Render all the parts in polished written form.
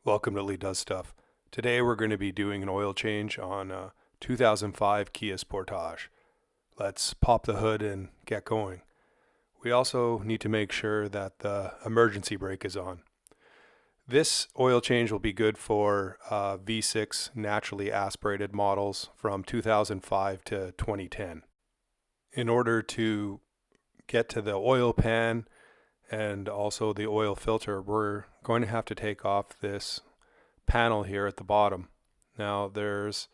Welcome to Lee Does Stuff. Today we're going to be doing an oil change on a 2005 Kia Sportage. Let's pop the hood and get going. We also need to make sure that the emergency brake is on. This oil change will be good for V6 naturally aspirated models from 2005 to 2010. In order to get to the oil pan and also the oil filter, we're going to have to take off this panel here at the bottom. Now there's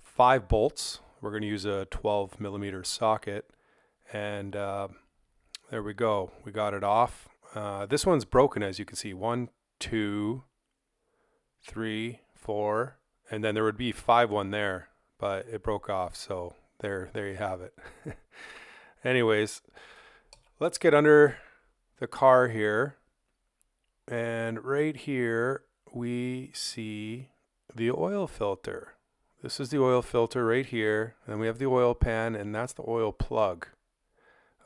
5 bolts. We're going to use a 12 millimeter socket, and there we go. We got it off. This one's broken, as you can see. 1, 2, 3, 4, and then there would be 1 there, but it broke off. So there you have it. Anyways, let's get under the car here, and right here we see the oil filter. This is the oil filter right here, and we have the oil pan, and that's the oil plug.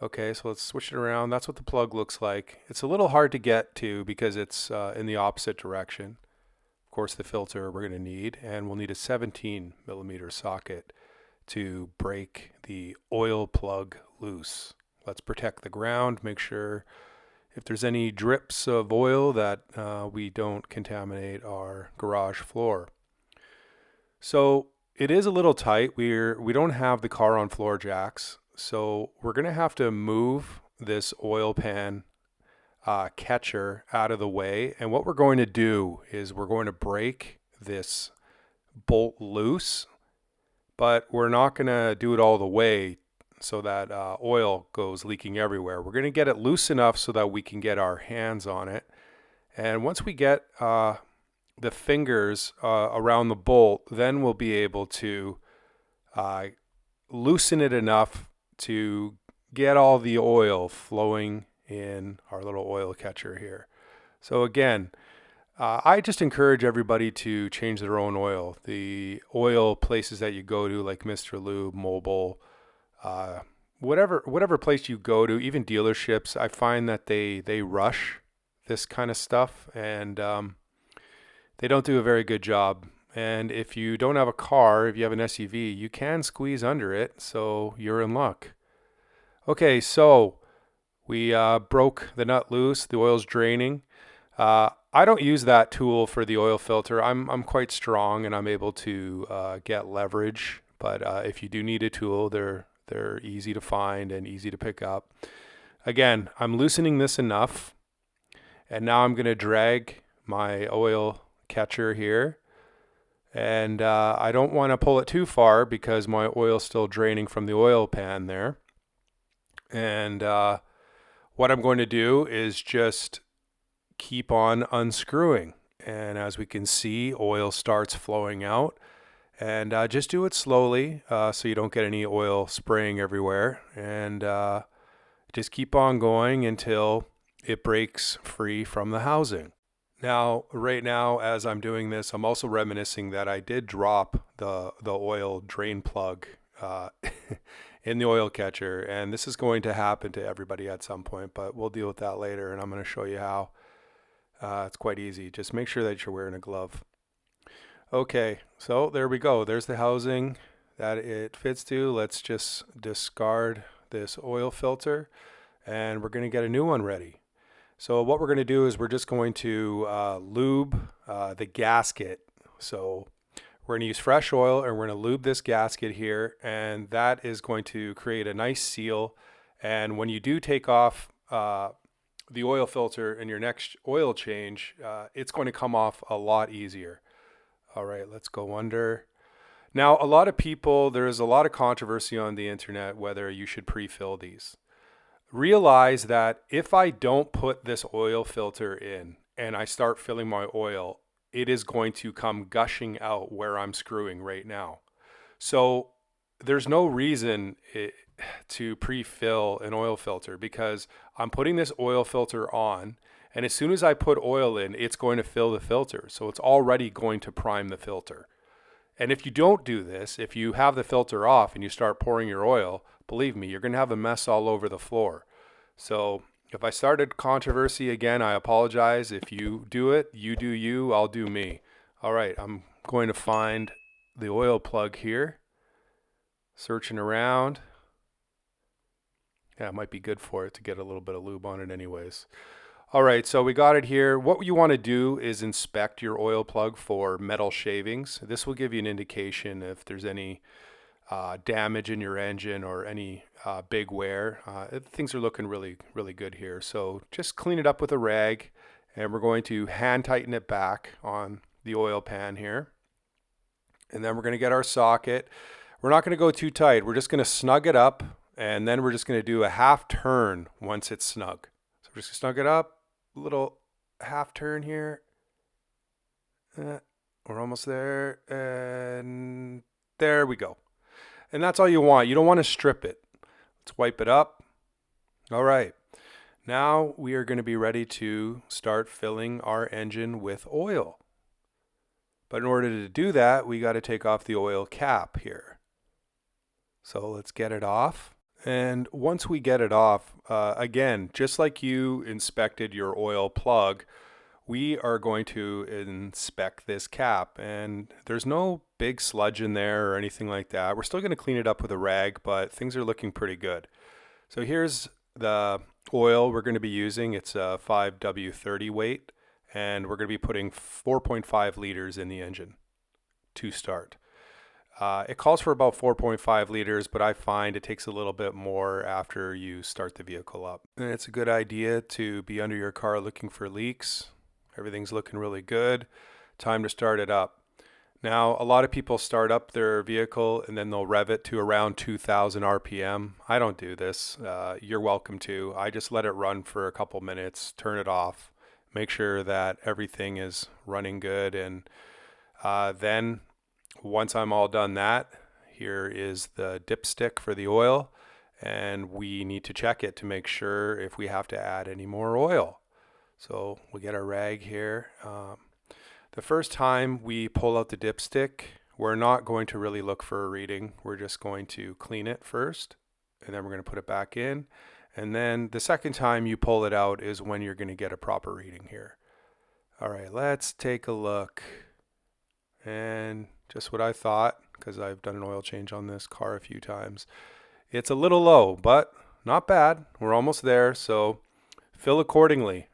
Okay, so let's switch it around. That's what the plug looks like. It's a little hard to get to because it's in the opposite direction. Of course, the filter we're going to need, and we'll need a 17 millimeter socket to break the oil plug loose. Let's protect the ground, make sure if there's any drips of oil that we don't contaminate our garage floor. So it is a little tight. We don't have the car on floor jacks, so we're going to have to move this oil pan catcher out of the way. And what we're going to do is we're going to break this bolt loose, but we're not going to do it all the way so that oil goes leaking everywhere. We're going to get it loose enough so that we can get our hands on it. And once we get the fingers around the bolt, then we'll be able to loosen it enough to get all the oil flowing in our little oil catcher here. So again, I just encourage everybody to change their own oil. The oil places that you go to, like Mr. Lube, Mobile, whatever place you go to, even dealerships, I find that they rush this kind of stuff, and they don't do a very good job. And if you don't have a car, if you have an SUV, you can squeeze under it, so you're in luck. Okay, so we broke the nut loose. The oil's draining. I don't use that tool for the oil filter. I'm quite strong and I'm able to get leverage. But if you do need a tool, they're easy to find and easy to pick up. Again, I'm loosening this enough, and now I'm going to drag my oil catcher here. And I don't want to pull it too far because my oil's still draining from the oil pan there. And what I'm going to do is just keep on unscrewing. And as we can see, oil starts flowing out. And just do it slowly so you don't get any oil spraying everywhere. And just keep on going until it breaks free from the housing. Now, right now, as I'm doing this, I'm also reminiscing that I did drop the oil drain plug in the oil catcher. And this is going to happen to everybody at some point, but we'll deal with that later. And I'm going to show you how. It's quite easy. Just make sure that you're wearing a glove. Okay, so there we go. There's the housing that it fits to. Let's just discard this oil filter, and we're going to get a new one ready. So what we're going to do is we're just going to lube the gasket. So we're going to use fresh oil, and we're going to lube this gasket here, and that is going to create a nice seal. And when you do take off the oil filter in your next oil change, it's going to come off a lot easier. All right, let's go under. Now, a lot of people, there's a lot of controversy on the internet whether you should pre-fill these. Realize that if I don't put this oil filter in and I start filling my oil, it is going to come gushing out where I'm screwing right now. So there's no reason to pre-fill an oil filter because I'm putting this oil filter on. And as soon as I put oil in, it's going to fill the filter. So it's already going to prime the filter. And if you don't do this, if you have the filter off and you start pouring your oil, believe me, you're going to have a mess all over the floor. So If I started controversy again, I apologize. If you do it, you do you, I'll do me. All right, I'm going to find the oil plug here. Searching around. Yeah, it might be good for it to get a little bit of lube on it anyways. All right, so we got it here. What you want to do is inspect your oil plug for metal shavings. This will give you an indication if there's any damage in your engine or any big wear. Things are looking really, really good here. So just clean it up with a rag, and we're going to hand tighten it back on the oil pan here. And then we're going to get our socket. We're not going to go too tight. We're just going to snug it up, and then we're just going to do a half turn once it's snug. So we're just going to snug it up, a little half turn here. We're almost there, and there we go. And that's all you want. You don't want to strip it. Let's wipe it up. All right. Now we are going to be ready to start filling our engine with oil. But in order to do that, we got to take off the oil cap here. So let's get it off. And once we get it off, again, just like you inspected your oil plug, we are going to inspect this cap, and there's no big sludge in there or anything like that. We're still going to clean it up with a rag, but things are looking pretty good. So here's the oil we're going to be using. It's a 5W30 weight, and we're going to be putting 4.5 liters in the engine to start. It calls for about 4.5 liters, but I find it takes a little bit more after you start the vehicle up. And it's a good idea to be under your car looking for leaks. Everything's looking really good. Time to start it up. Now, a lot of people start up their vehicle and then they'll rev it to around 2,000 RPM. I don't do this. You're welcome to. I just let it run for a couple minutes, turn it off, make sure that everything is running good. And then once I'm all done that, here is the dipstick for the oil. And we need to check it to make sure if we have to add any more oil. So we'll get our rag here. The first time we pull out the dipstick, we're not going to really look for a reading. We're just going to clean it first, and then we're going to put it back in. And then the second time you pull it out is when you're going to get a proper reading here. All right, let's take a look. And just what I thought, because I've done an oil change on this car a few times. It's a little low, but not bad. We're almost there, so fill accordingly.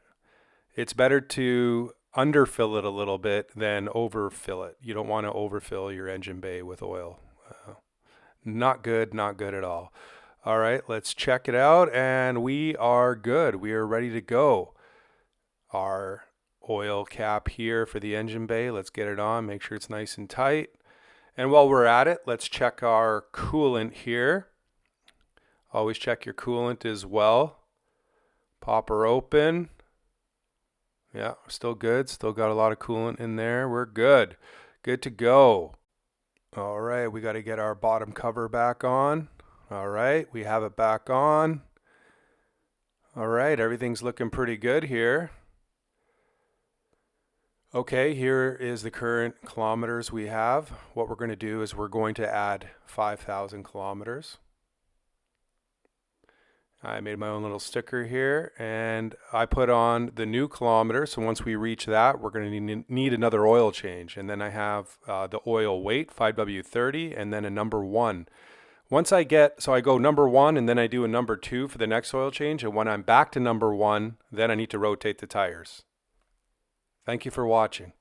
It's better to underfill it a little bit than overfill it. You don't want to overfill your engine bay with oil. Not good, not good at all. All right, let's check it out, and we are good. We are ready to go. Our oil cap here for the engine bay. Let's get it on, make sure it's nice and tight. And while we're at it, let's check our coolant here. Always check your coolant as well. Pop her open. Yeah, still good. Still got a lot of coolant in there. We're good. Good to go. All right, we got to get our bottom cover back on. All right, we have it back on. All right, everything's looking pretty good here. Okay, here is the current kilometers we have. What we're going to do is we're going to add 5,000 kilometers. I made my own little sticker here, and I put on the new kilometer. So once we reach that, we're going to need another oil change. And then I have the oil weight, 5W30, and then a number 1. Once I go number 1, and then I do a number 2 for the next oil change. And when I'm back to number 1, then I need to rotate the tires. Thank you for watching.